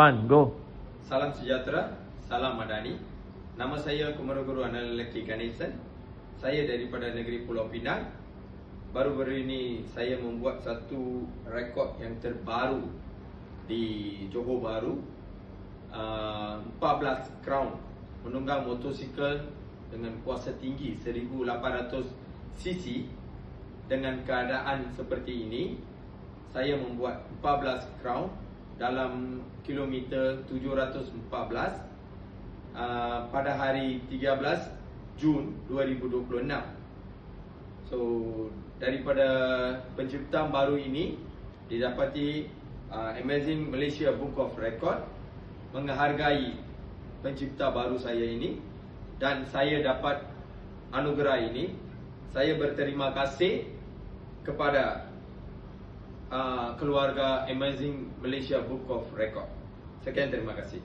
Go. Salam sejahtera, salam madani. Nama saya Kumaraguru Analelaki Ganesan. Saya daripada negeri Pulau Pinang. Baru-baru ini saya membuat satu rekod yang terbaru di Johor Bahru. 14 crown menunggang motosikal dengan kuasa tinggi 1800 cc. Dengan keadaan seperti ini, saya membuat 14 crown dalam kilometer 714 pada hari 13 Jun 2026. So daripada penciptaan baru ini didapati Amazing Malaysia Book of Record menghargai pencipta baru saya ini dan saya dapat anugerah ini. Saya berterima kasih kepada keluarga Amazing Malaysia Book of Record. Sekian, terima kasih.